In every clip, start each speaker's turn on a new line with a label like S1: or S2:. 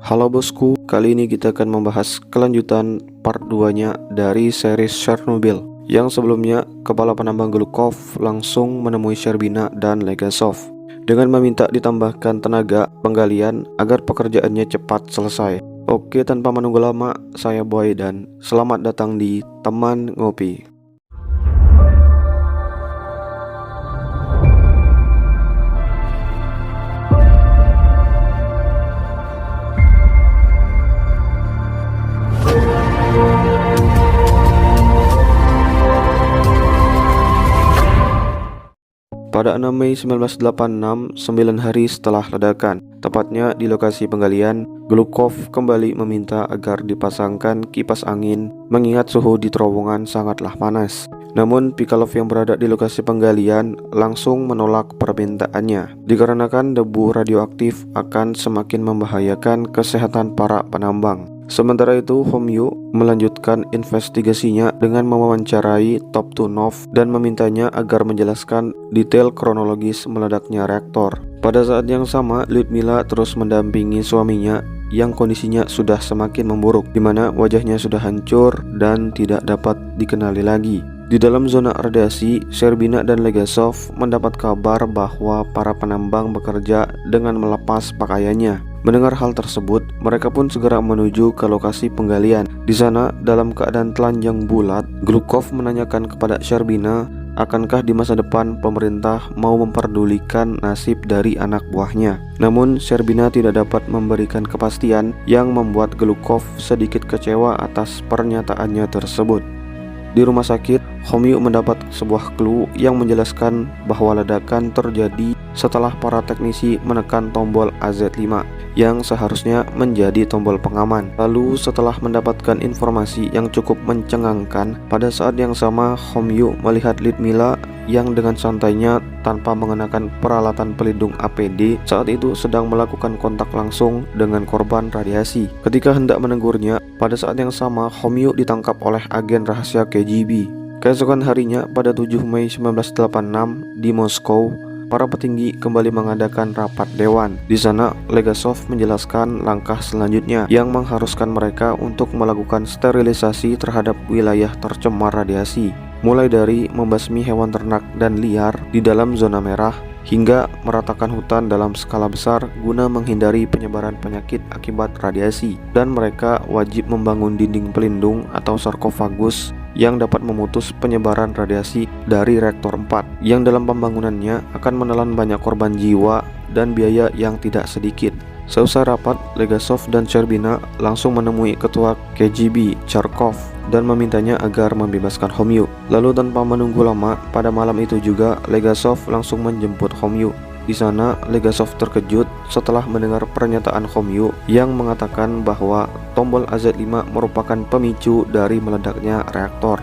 S1: Halo bosku, kali ini kita akan membahas kelanjutan part 2-nya dari series Chernobyl. Yang sebelumnya, Kepala Penambang Glukov langsung menemui Sherbina dan Legasov dengan meminta ditambahkan tenaga penggalian agar pekerjaannya cepat selesai. Oke, tanpa menunggu lama, saya Boy dan selamat datang di Teman Ngopi. Pada 6 Mei 1986, 9 hari setelah ledakan, tepatnya di lokasi penggalian, Glukov kembali meminta agar dipasangkan kipas angin mengingat suhu di terowongan sangatlah panas. Namun Pikalov yang berada di lokasi penggalian langsung menolak permintaannya, dikarenakan debu radioaktif akan semakin membahayakan kesehatan para penambang. Sementara itu, Homyu melanjutkan investigasinya dengan mewawancarai Toptunov dan memintanya agar menjelaskan detail kronologis meledaknya reaktor. Pada saat yang sama, Lyudmila terus mendampingi suaminya yang kondisinya sudah semakin memburuk, di mana wajahnya sudah hancur dan tidak dapat dikenali lagi. Di dalam zona radiasi, Sherbina dan Legasov mendapat kabar bahwa para penambang bekerja dengan melepas pakaiannya. Mendengar hal tersebut, mereka pun segera menuju ke lokasi penggalian. Di sana, dalam keadaan telanjang bulat, Glukov menanyakan kepada Sherbina, akankah di masa depan pemerintah mau memperdulikan nasib dari anak buahnya. Namun, Sherbina tidak dapat memberikan kepastian yang membuat Glukov sedikit kecewa atas pernyataannya tersebut. Di rumah sakit, Homyu mendapat sebuah clue yang menjelaskan bahwa ledakan terjadi setelah para teknisi menekan tombol AZ5 yang seharusnya menjadi tombol pengaman. Lalu setelah mendapatkan informasi yang cukup mencengangkan, pada saat yang sama Homyu melihat Lyudmila yang dengan santainya tanpa mengenakan peralatan pelindung APD saat itu sedang melakukan kontak langsung dengan korban radiasi. Ketika hendak menegurnya, pada saat yang sama Homyu ditangkap oleh agen rahasia KGB. Keesokan harinya pada 7 Mei 1986 di Moskow, para petinggi kembali mengadakan rapat dewan. Di sana, Legasov menjelaskan langkah selanjutnya yang mengharuskan mereka untuk melakukan sterilisasi terhadap wilayah tercemar radiasi, mulai dari membasmi hewan ternak dan liar di dalam zona merah hingga meratakan hutan dalam skala besar guna menghindari penyebaran penyakit akibat radiasi, dan mereka wajib membangun dinding pelindung atau sarkofagus yang dapat memutus penyebaran radiasi dari reaktor 4 yang dalam pembangunannya akan menelan banyak korban jiwa dan biaya yang tidak sedikit. Seusai rapat, Legasov dan Sherbina langsung menemui ketua KGB Charkov dan memintanya agar membebaskan Homyu. Lalu tanpa menunggu lama, pada malam itu juga Legasov langsung menjemput Homyu. Di sana, Legasov terkejut setelah mendengar pernyataan Homyu yang mengatakan bahwa tombol AZ5 merupakan pemicu dari meledaknya reaktor.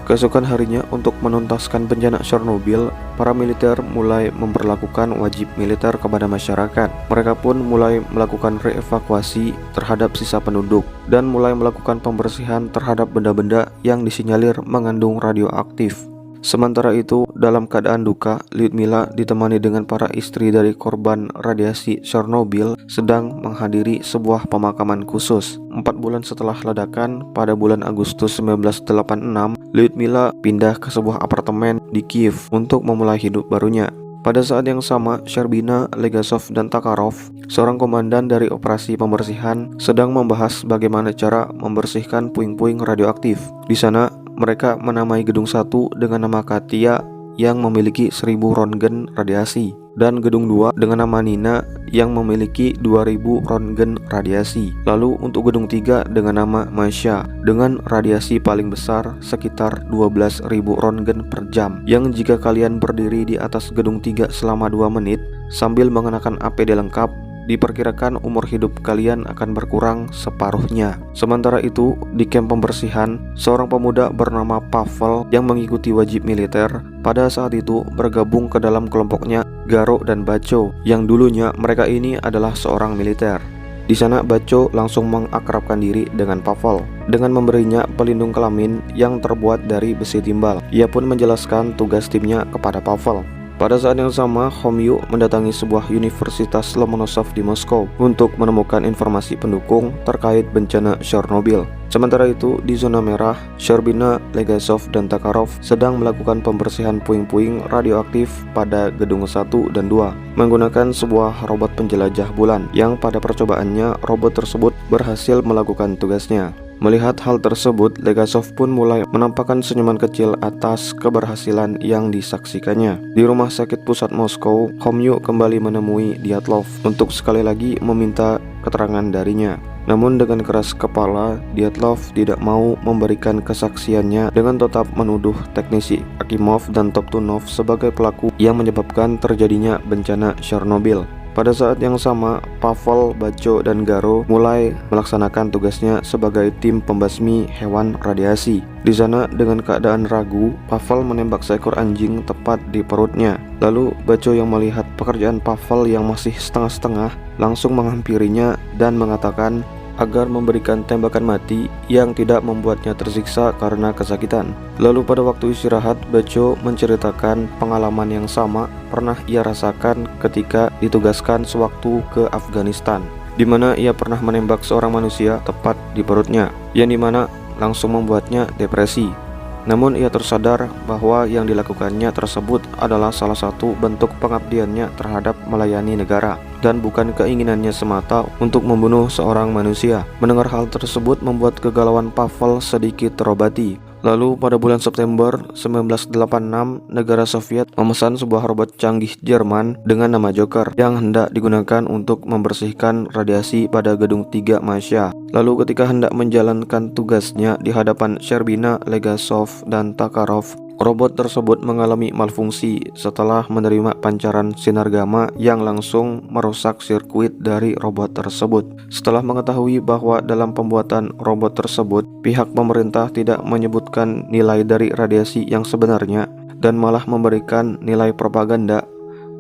S1: Keesokan harinya, untuk menuntaskan bencana Chernobyl, para militer mulai memperlakukan wajib militer kepada masyarakat. Mereka pun mulai melakukan reevakuasi terhadap sisa penduduk dan mulai melakukan pembersihan terhadap benda-benda yang disinyalir mengandung radioaktif. Sementara itu, dalam keadaan duka, Lyudmila ditemani dengan para istri dari korban radiasi Chernobyl sedang menghadiri sebuah pemakaman khusus. 4 bulan setelah ledakan, pada bulan Agustus 1986, Lyudmila pindah ke sebuah apartemen di Kiev untuk memulai hidup barunya. Pada saat yang sama, Sherbina, Legasov, dan Takarov, seorang komandan dari operasi pembersihan, sedang membahas bagaimana cara membersihkan puing-puing radioaktif. Di sana, mereka menamai gedung 1 dengan nama Katia yang memiliki 1000 röntgen radiasi, dan gedung 2 dengan nama Nina yang memiliki 2000 röntgen radiasi. Lalu untuk gedung 3 dengan nama Masha dengan radiasi paling besar sekitar 12.000 röntgen per jam, yang jika kalian berdiri di atas gedung 3 selama 2 menit sambil mengenakan APD lengkap, diperkirakan umur hidup kalian akan berkurang separuhnya. Sementara itu, di kamp pembersihan, seorang pemuda bernama Pavel yang mengikuti wajib militer pada saat itu bergabung ke dalam kelompoknya Garo dan Bacho, yang dulunya mereka ini adalah seorang militer. Di sana Bacho langsung mengakrabkan diri dengan Pavel dengan memberinya pelindung kelamin yang terbuat dari besi timbal. Ia pun menjelaskan tugas timnya kepada Pavel. Pada saat yang sama, Homyu mendatangi sebuah universitas Lomonosov di Moskow untuk menemukan informasi pendukung terkait bencana Chernobyl. Sementara itu, di zona merah, Sherbina, Legasov, dan Takharov sedang melakukan pembersihan puing-puing radioaktif pada gedung 1 dan 2 menggunakan sebuah robot penjelajah bulan yang pada percobaannya robot tersebut berhasil melakukan tugasnya. Melihat hal tersebut, Legasov pun mulai menampakkan senyuman kecil atas keberhasilan yang disaksikannya. Di rumah sakit pusat Moskow, Homyu kembali menemui Dyatlov untuk sekali lagi meminta keterangan darinya. Namun dengan keras kepala, Dyatlov tidak mau memberikan kesaksiannya dengan tetap menuduh teknisi Akimov dan Toptunov sebagai pelaku yang menyebabkan terjadinya bencana Chernobyl. Pada saat yang sama, Pavel, Baco, dan Garo mulai melaksanakan tugasnya sebagai tim pembasmi hewan radiasi. Di sana, dengan keadaan ragu, Pavel menembak seekor anjing tepat di perutnya. Lalu, Baco yang melihat pekerjaan Pavel yang masih setengah-setengah langsung menghampirinya dan mengatakan agar memberikan tembakan mati yang tidak membuatnya tersiksa karena kesakitan. Lalu pada waktu istirahat, Baco menceritakan pengalaman yang sama pernah ia rasakan ketika ditugaskan sewaktu ke Afghanistan, di mana ia pernah menembak seorang manusia tepat di perutnya, yang dimana langsung membuatnya depresi. Namun ia tersadar bahwa yang dilakukannya tersebut adalah salah satu bentuk pengabdiannya terhadap melayani negara dan bukan keinginannya semata untuk membunuh seorang manusia. Mendengar hal tersebut membuat kegalauan Pavel sedikit terobati. Lalu pada bulan September 1986, negara Soviet memesan sebuah robot canggih Jerman dengan nama Joker yang hendak digunakan untuk membersihkan radiasi pada gedung 3 Masya. Lalu ketika hendak menjalankan tugasnya di hadapan Sherbina, Legasov, dan Takharov, robot tersebut mengalami malfungsi setelah menerima pancaran sinar gamma yang langsung merusak sirkuit dari robot tersebut. Setelah mengetahui bahwa dalam pembuatan robot tersebut, pihak pemerintah tidak menyebutkan nilai dari radiasi yang sebenarnya dan malah memberikan nilai propaganda,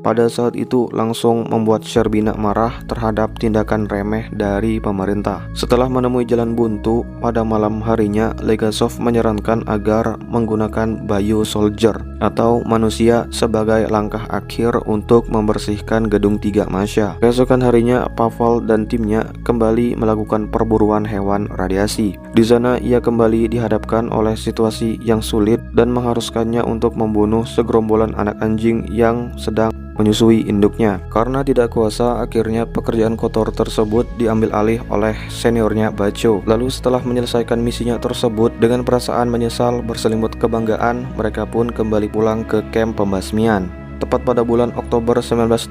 S1: pada saat itu langsung membuat Sherbina marah terhadap tindakan remeh dari pemerintah. Setelah menemui jalan buntu, pada malam harinya Legasov menyarankan agar menggunakan Bio-Soldier atau manusia sebagai langkah akhir untuk membersihkan gedung 3 Masya. Keesokan harinya, Pavel dan timnya kembali melakukan perburuan hewan radiasi. Di sana ia kembali dihadapkan oleh situasi yang sulit dan mengharuskannya untuk membunuh segerombolan anak anjing yang sedang menyusui induknya. Karena tidak kuasa, akhirnya pekerjaan kotor tersebut diambil alih oleh seniornya Baco. Lalu setelah menyelesaikan misinya tersebut dengan perasaan menyesal berselimut kebanggaan, mereka pun kembali pulang ke kamp pembasmian. Tepat pada bulan Oktober 1986,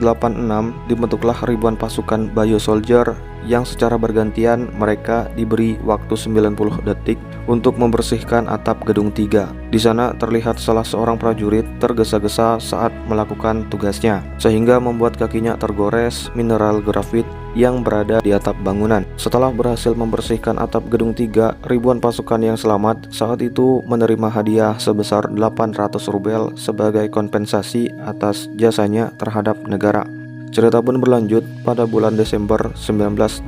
S1: dibentuklah ribuan pasukan Bio-Soldier yang secara bergantian mereka diberi waktu 90 detik untuk membersihkan atap gedung 3. Di sana terlihat salah seorang prajurit tergesa-gesa saat melakukan tugasnya, sehingga membuat kakinya tergores mineral grafit yang berada di atap bangunan. Setelah berhasil membersihkan atap gedung 3, ribuan pasukan yang selamat saat itu menerima hadiah sebesar 800 rubel sebagai kompensasi atas jasanya terhadap negara. Cerita pun berlanjut pada bulan Desember 1986.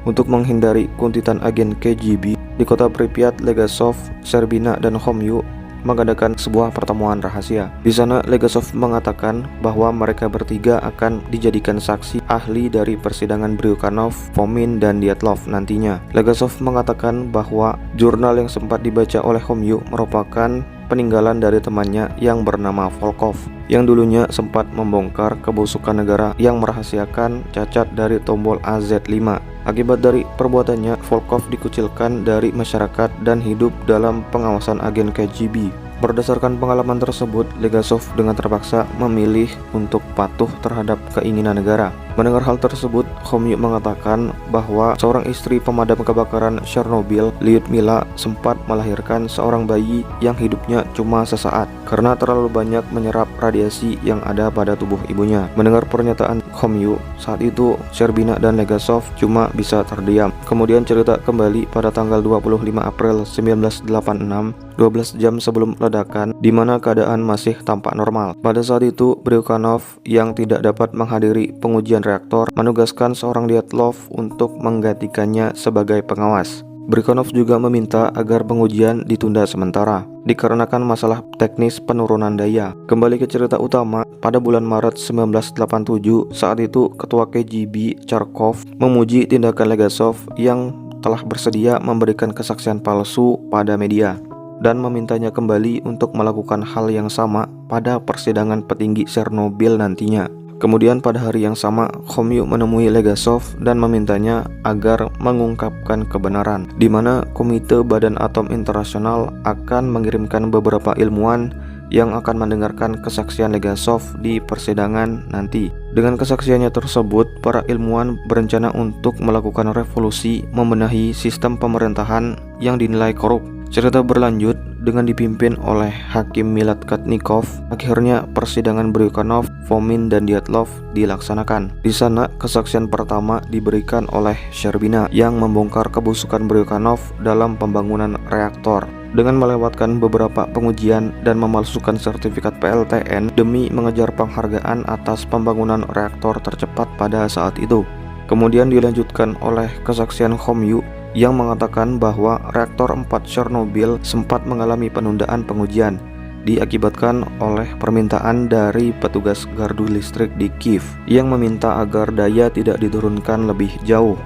S1: Untuk menghindari kuntitan agen KGB di kota Pripyat, Legasov, Sherbina, dan Homyu mengadakan sebuah pertemuan rahasia. Di sana Legasov mengatakan bahwa mereka bertiga akan dijadikan saksi ahli dari persidangan Bryukhanov, Fomin, dan Dyatlov nantinya. Legasov mengatakan bahwa jurnal yang sempat dibaca oleh Homyu merupakan peninggalan dari temannya yang bernama Volkov, yang dulunya sempat membongkar kebusukan negara yang merahasiakan cacat dari tombol AZ5. Akibat dari perbuatannya, Volkov dikucilkan dari masyarakat dan hidup dalam pengawasan agen KGB. Berdasarkan pengalaman tersebut, Legasov dengan terpaksa memilih untuk patuh terhadap keinginan negara. Mendengar hal tersebut, Homyu mengatakan bahwa seorang istri pemadam kebakaran Chernobyl, Lyudmila, sempat melahirkan seorang bayi yang hidupnya cuma sesaat karena terlalu banyak menyerap radiasi yang ada pada tubuh ibunya. Mendengar pernyataan Homyu, saat itu Sherbina dan Legasov cuma bisa terdiam. Kemudian cerita kembali pada tanggal 25 April 1986, 12 jam sebelum ledakan, di mana keadaan masih tampak normal. Pada saat itu, Bryukhanov yang tidak dapat menghadiri pengujian reaktor menugaskan seorang Dyatlov untuk menggantikannya sebagai pengawas. Bryukhanov juga meminta agar pengujian ditunda sementara dikarenakan masalah teknis penurunan daya. Kembali ke cerita utama, pada bulan Maret 1987, saat itu Ketua KGB Charkov memuji tindakan Legasov yang telah bersedia memberikan kesaksian palsu pada media dan memintanya kembali untuk melakukan hal yang sama pada persidangan petinggi Chernobyl nantinya. Kemudian pada hari yang sama, Khomyu menemui Legasov dan memintanya agar mengungkapkan kebenaran, di mana Komite Badan Atom Internasional akan mengirimkan beberapa ilmuwan yang akan mendengarkan kesaksian Legasov di persidangan nanti. Dengan kesaksiannya tersebut, para ilmuwan berencana untuk melakukan revolusi membenahi sistem pemerintahan yang dinilai korup. Cerita berlanjut dengan dipimpin oleh Hakim Miladkatnikov. Akhirnya persidangan Bryukhanov, Fomin, dan Dyatlov dilaksanakan. Di sana kesaksian pertama diberikan oleh Sherbina yang membongkar kebusukan Bryukhanov dalam pembangunan reaktor dengan melewatkan beberapa pengujian dan memalsukan sertifikat PLTN demi mengejar penghargaan atas pembangunan reaktor tercepat pada saat itu. Kemudian dilanjutkan oleh kesaksian Khomyu yang mengatakan bahwa reaktor 4 Chernobyl sempat mengalami penundaan pengujian diakibatkan oleh permintaan dari petugas gardu listrik di Kiev yang meminta agar daya tidak diturunkan lebih jauh.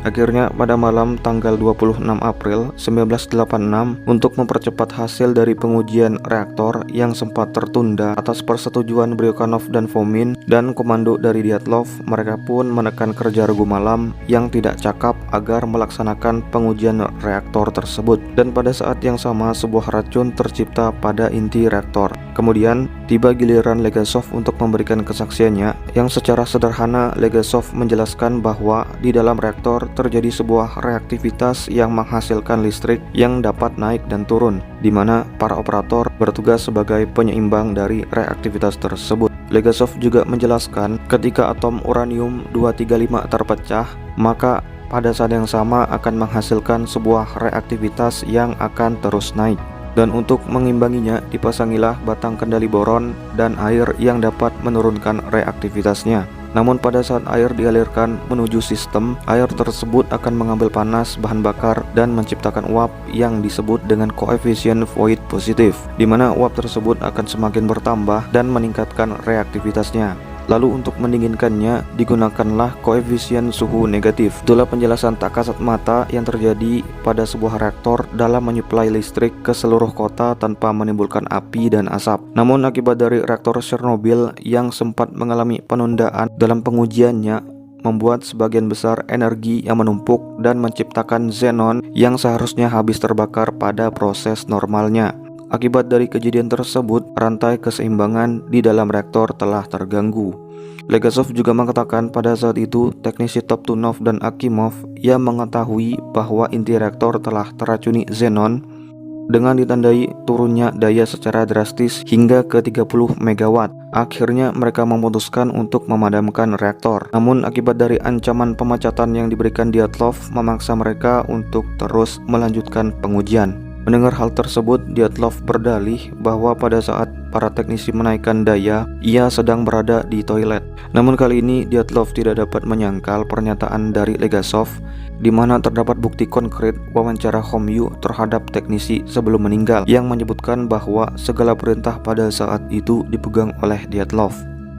S1: Akhirnya pada malam tanggal 26 April 1986, untuk mempercepat hasil dari pengujian reaktor yang sempat tertunda atas persetujuan Bryukhanov dan Fomin dan komando dari Dyatlov, mereka pun menekan kerja regu malam yang tidak cakap agar melaksanakan pengujian reaktor tersebut. Dan pada saat yang sama sebuah racun tercipta pada inti reaktor. Kemudian tiba giliran Legasov untuk memberikan kesaksiannya, yang secara sederhana Legasov menjelaskan bahwa di dalam reaktor terjadi sebuah reaktivitas yang menghasilkan listrik yang dapat naik dan turun, di mana para operator bertugas sebagai penyeimbang dari reaktivitas tersebut. Legasov juga menjelaskan ketika atom uranium-235 terpecah, maka pada saat yang sama akan menghasilkan sebuah reaktivitas yang akan terus naik. Dan untuk mengimbanginya dipasangilah batang kendali boron dan air yang dapat menurunkan reaktivitasnya. Namun pada saat air dialirkan menuju sistem, air tersebut akan mengambil panas bahan bakar dan menciptakan uap yang disebut dengan koefisien void positif, di mana uap tersebut akan semakin bertambah dan meningkatkan reaktivitasnya. Lalu untuk mendinginkannya digunakanlah koefisien suhu negatif. Itulah penjelasan tak kasat mata yang terjadi pada sebuah reaktor dalam menyuplai listrik ke seluruh kota tanpa menimbulkan api dan asap. Namun akibat dari reaktor Chernobyl yang sempat mengalami penundaan dalam pengujiannya, membuat sebagian besar energi yang menumpuk dan menciptakan xenon yang seharusnya habis terbakar pada proses normalnya. Akibat dari kejadian tersebut, rantai keseimbangan di dalam reaktor telah terganggu. Legasov juga mengatakan pada saat itu teknisi Toptunov dan Akimov yang mengetahui bahwa inti reaktor telah teracuni xenon dengan ditandai turunnya daya secara drastis hingga ke 30 MW. Akhirnya mereka memutuskan untuk memadamkan reaktor. Namun akibat dari ancaman pemecatan yang diberikan Dyatlov memaksa mereka untuk terus melanjutkan pengujian. Mendengar hal tersebut, Dyatlov berdalih bahwa pada saat para teknisi menaikkan daya, ia sedang berada di toilet. Namun kali ini Dyatlov tidak dapat menyangkal pernyataan dari Legasov, di mana terdapat bukti konkret wawancara Khomyu terhadap teknisi sebelum meninggal, yang menyebutkan bahwa segala perintah pada saat itu dipegang oleh Dyatlov.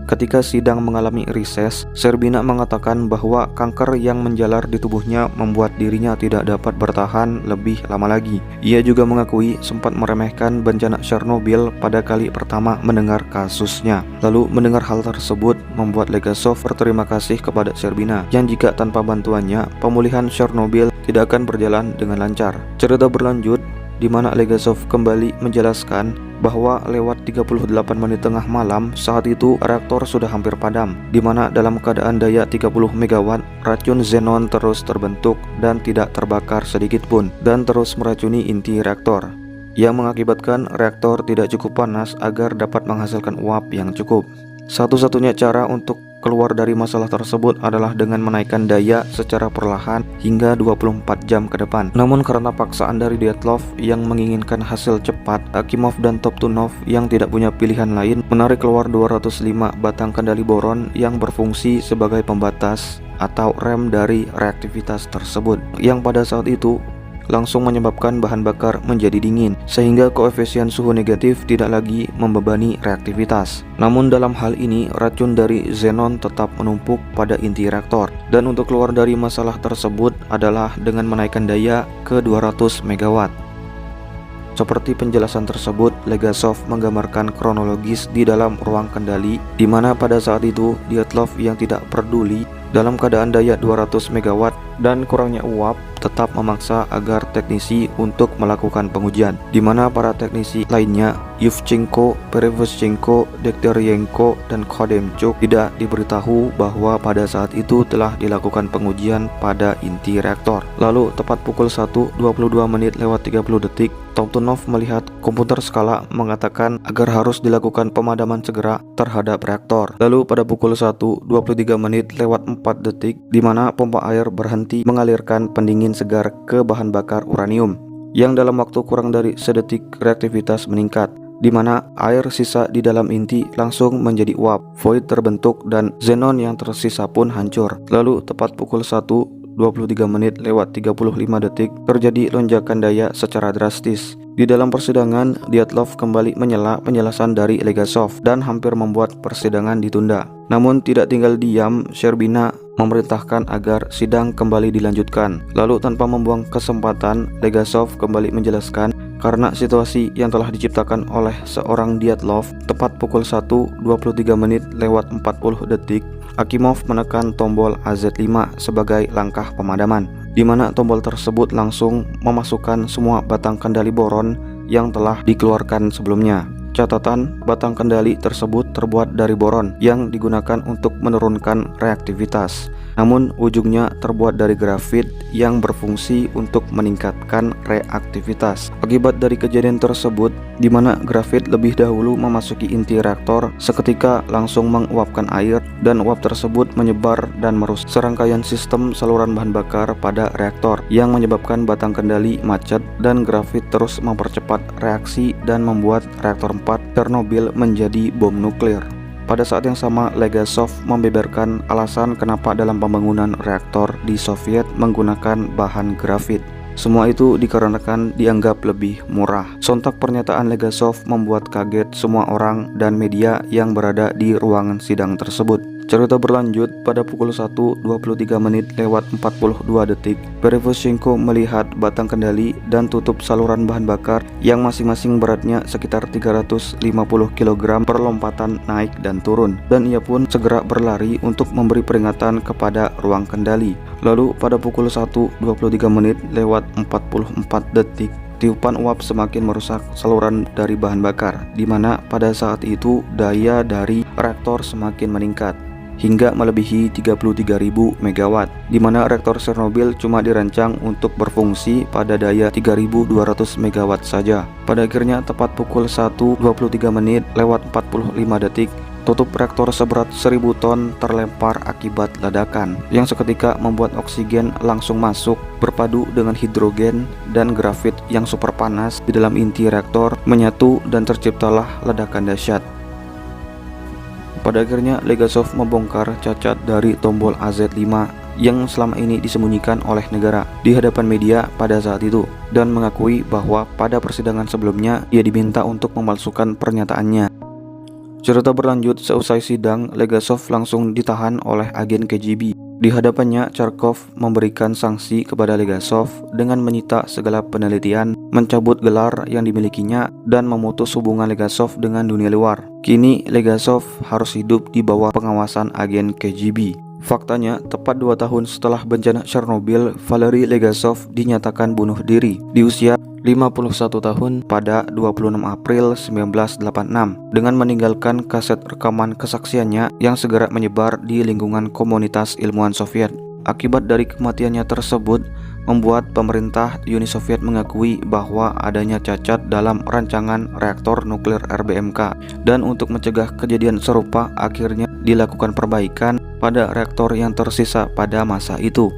S1: Ketika sidang mengalami reses, Sherbina mengatakan bahwa kanker yang menjalar di tubuhnya membuat dirinya tidak dapat bertahan lebih lama lagi. Ia juga mengakui sempat meremehkan bencana Chernobyl pada kali pertama mendengar kasusnya. Lalu mendengar hal tersebut membuat Legasov berterima kasih kepada Sherbina, yang jika tanpa bantuannya, pemulihan Chernobyl tidak akan berjalan dengan lancar. Cerita berlanjut di mana Legasov kembali menjelaskan bahwa lewat 38 menit tengah malam saat itu reaktor sudah hampir padam, di mana dalam keadaan daya 30 MW racun xenon terus terbentuk dan tidak terbakar sedikit pun, dan terus meracuni inti reaktor, yang mengakibatkan reaktor tidak cukup panas agar dapat menghasilkan uap yang cukup. Satu-satunya cara untuk keluar dari masalah tersebut adalah dengan menaikkan daya secara perlahan hingga 24 jam ke depan. Namun karena paksaan dari Dyatlov yang menginginkan hasil cepat, Akimov dan Toptunov yang tidak punya pilihan lain menarik keluar 205 batang kendali boron yang berfungsi sebagai pembatas atau rem dari reaktivitas tersebut, yang pada saat itu langsung menyebabkan bahan bakar menjadi dingin, sehingga koefisien suhu negatif tidak lagi membebani reaktivitas. Namun dalam hal ini, racun dari xenon tetap menumpuk pada inti reaktor, dan untuk keluar dari masalah tersebut adalah dengan menaikkan daya ke 200 MW. Seperti penjelasan tersebut, Legasov menggambarkan kronologis di dalam ruang kendali, di mana pada saat itu Dyatlov yang tidak peduli dalam keadaan daya 200 MW dan kurangnya uap tetap memaksa agar teknisi untuk melakukan pengujian, di mana para teknisi lainnya Yuvchenko, Perevozchenko, Dekteryenko, dan Khodemchuk tidak diberitahu bahwa pada saat itu telah dilakukan pengujian pada inti reaktor. Lalu tepat pukul 1:22:30 Tomptunov melihat komputer skala mengatakan agar harus dilakukan pemadaman segera terhadap reaktor. Lalu pada pukul 1:23:04 di mana pompa air berhenti mengalirkan pendingin segar ke bahan bakar uranium, yang dalam waktu kurang dari sedetik reaktivitas meningkat, di mana air sisa di dalam inti langsung menjadi uap, void terbentuk, dan xenon yang tersisa pun hancur. Lalu tepat pukul 1:23:35 terjadi lonjakan daya secara drastis. Di dalam persidangan, Dyatlov kembali menyela penjelasan dari Legasov dan hampir membuat persidangan ditunda. Namun tidak tinggal diam, Sherbina memerintahkan agar sidang kembali dilanjutkan. Lalu tanpa membuang kesempatan, Legasov kembali menjelaskan karena situasi yang telah diciptakan oleh seorang Dyatlov, tepat pukul 1:23:40 Akimov menekan tombol AZ5 sebagai langkah pemadaman, di mana tombol tersebut langsung memasukkan semua batang kendali boron yang telah dikeluarkan sebelumnya. Catatan, batang kendali tersebut terbuat dari boron yang digunakan untuk menurunkan reaktivitas. Namun ujungnya terbuat dari grafit yang berfungsi untuk meningkatkan reaktivitas. Akibat dari kejadian tersebut, di mana grafit lebih dahulu memasuki inti reaktor, seketika langsung menguapkan air dan uap tersebut menyebar dan merusak serangkaian sistem saluran bahan bakar pada reaktor, yang menyebabkan batang kendali macet dan grafit terus mempercepat reaksi dan membuat reaktor 4 Chernobyl menjadi bom nuklir. Pada saat yang sama, Legasov membeberkan alasan kenapa dalam pembangunan reaktor di Soviet menggunakan bahan grafit. Semua itu dikarenakan dianggap lebih murah. Sontak pernyataan Legasov membuat kaget semua orang dan media yang berada di ruangan sidang tersebut. Cerita berlanjut pada pukul 1:23:42 Perevozchenko melihat batang kendali dan tutup saluran bahan bakar yang masing-masing beratnya sekitar 350 kg per lompatan naik dan turun, dan ia pun segera berlari untuk memberi peringatan kepada ruang kendali. Lalu pada pukul 1:23:44 tiupan uap semakin merusak saluran dari bahan bakar, di mana pada saat itu daya dari reaktor semakin meningkat hingga melebihi 33.000 MW, di mana reaktor Chernobyl cuma dirancang untuk berfungsi pada daya 3.200 MW saja. Pada akhirnya tepat pukul 1:23:45 tutup reaktor seberat 1000 ton terlempar akibat ledakan, yang seketika membuat oksigen langsung masuk berpadu dengan hidrogen dan grafit yang super panas di dalam inti reaktor menyatu dan terciptalah ledakan dahsyat. Pada akhirnya Legasov membongkar cacat dari tombol AZ5 yang selama ini disembunyikan oleh negara di hadapan media pada saat itu, dan mengakui bahwa pada persidangan sebelumnya ia diminta untuk memalsukan pernyataannya. Cerita berlanjut, seusai sidang, Legasov langsung ditahan oleh agen KGB. Di hadapannya, Charkov memberikan sanksi kepada Legasov dengan menyita segala penelitian, mencabut gelar yang dimilikinya, dan memutus hubungan Legasov dengan dunia luar. Kini, Legasov harus hidup di bawah pengawasan agen KGB. Faktanya, tepat 2 tahun setelah bencana Chernobyl, Valery Legasov dinyatakan bunuh diri di usia 51 tahun pada 26 April 1986 dengan meninggalkan kaset rekaman kesaksiannya yang segera menyebar di lingkungan komunitas ilmuwan Soviet. Akibat dari kematiannya tersebut membuat pemerintah Uni Soviet mengakui bahwa adanya cacat dalam rancangan reaktor nuklir RBMK, dan untuk mencegah kejadian serupa akhirnya dilakukan perbaikan pada reaktor yang tersisa pada masa itu.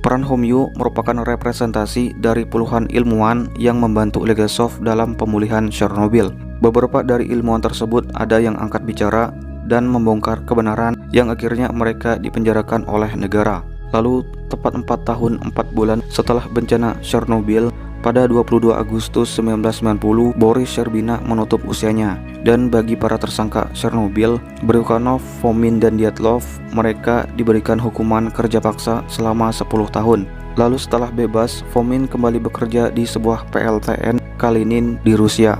S1: Peran Homyu merupakan representasi dari puluhan ilmuwan yang membantu Legasov dalam pemulihan Chernobyl. Beberapa dari ilmuwan tersebut ada yang angkat bicara dan membongkar kebenaran, yang akhirnya mereka dipenjarakan oleh negara. Lalu tepat 4 tahun 4 bulan setelah bencana Chernobyl, pada 22 Agustus 1990 Boris Sherbina menutup usianya. Dan bagi para tersangka Chernobyl, Bryukhanov, Fomin, dan Dyatlov, mereka diberikan hukuman kerja paksa selama 10 tahun. Lalu setelah bebas, Fomin kembali bekerja di sebuah PLTN Kalinin di Rusia.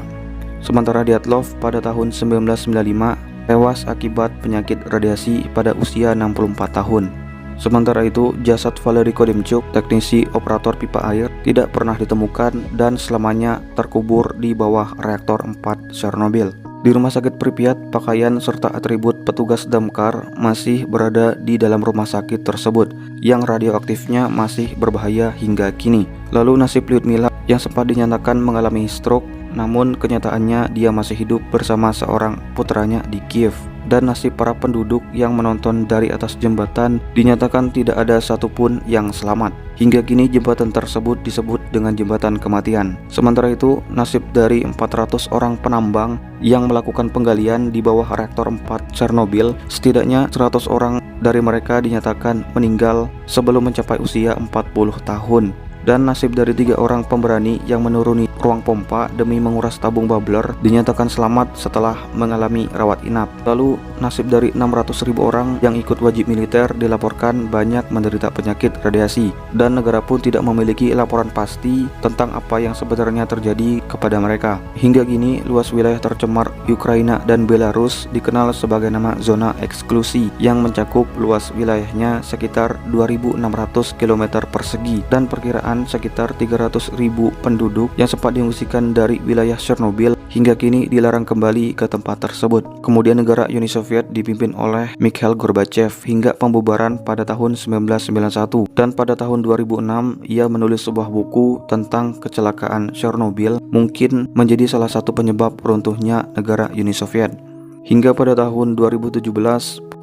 S1: Sementara Dyatlov pada tahun 1995 tewas akibat penyakit radiasi pada usia 64 tahun. Sementara itu, jasad Valery Kodemchuk, teknisi operator pipa air, tidak pernah ditemukan dan selamanya terkubur di bawah reaktor 4 Chernobyl. Di rumah sakit Pripyat, pakaian serta atribut petugas damkar masih berada di dalam rumah sakit tersebut, yang radioaktifnya masih berbahaya hingga kini. Lalu nasib Lyudmila yang sempat dinyatakan mengalami stroke, namun kenyataannya dia masih hidup bersama seorang putranya di Kiev. Dan nasib para penduduk yang menonton dari atas jembatan dinyatakan tidak ada satupun yang selamat. Hingga kini jembatan tersebut disebut dengan jembatan kematian. Sementara itu, nasib dari 400 orang penambang yang melakukan penggalian di bawah reaktor 4 Chernobyl, setidaknya 100 orang dari mereka dinyatakan meninggal sebelum mencapai usia 40 tahun. Dan nasib dari 3 orang pemberani yang menuruni ruang pompa demi menguras tabung bubbler dinyatakan selamat setelah mengalami rawat inap. Lalu nasib dari 600.000 orang yang ikut wajib militer dilaporkan banyak menderita penyakit radiasi, dan negara pun tidak memiliki laporan pasti tentang apa yang sebenarnya terjadi kepada mereka. Hingga kini luas wilayah tercemar Ukraina dan Belarus dikenal sebagai nama zona eksklusi yang mencakup luas wilayahnya sekitar 2.600 km persegi dan perkiraan sekitar 300.000 penduduk yang sempat diungsikan dari wilayah Chernobyl hingga kini dilarang kembali ke tempat tersebut. Kemudian negara Uni Soviet dipimpin oleh Mikhail Gorbachev hingga pembubaran pada tahun 1991, dan pada tahun 2006 ia menulis sebuah buku tentang kecelakaan Chernobyl mungkin menjadi salah satu penyebab runtuhnya negara Uni Soviet. Hingga pada tahun 2017,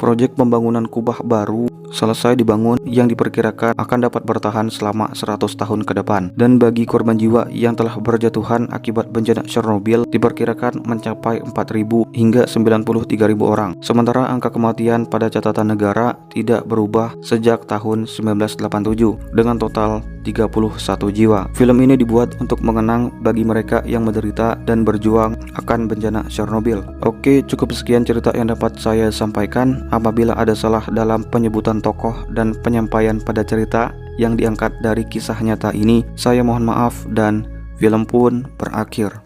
S1: proyek pembangunan kubah baru selesai dibangun yang diperkirakan akan dapat bertahan selama 100 tahun ke depan. Dan bagi korban jiwa yang telah berjatuhan akibat bencana Chernobyl diperkirakan mencapai 4.000 hingga 93.000 orang. Sementara angka kematian pada catatan negara tidak berubah sejak tahun 1987 dengan total 31 jiwa. Film ini dibuat untuk mengenang bagi mereka yang menderita dan berjuang akan bencana Chernobyl. Oke, cukup sekian cerita yang dapat saya sampaikan. Apabila ada salah dalam penyebutan tokoh dan penyampaian pada cerita yang diangkat dari kisah nyata ini, saya mohon maaf dan film pun berakhir.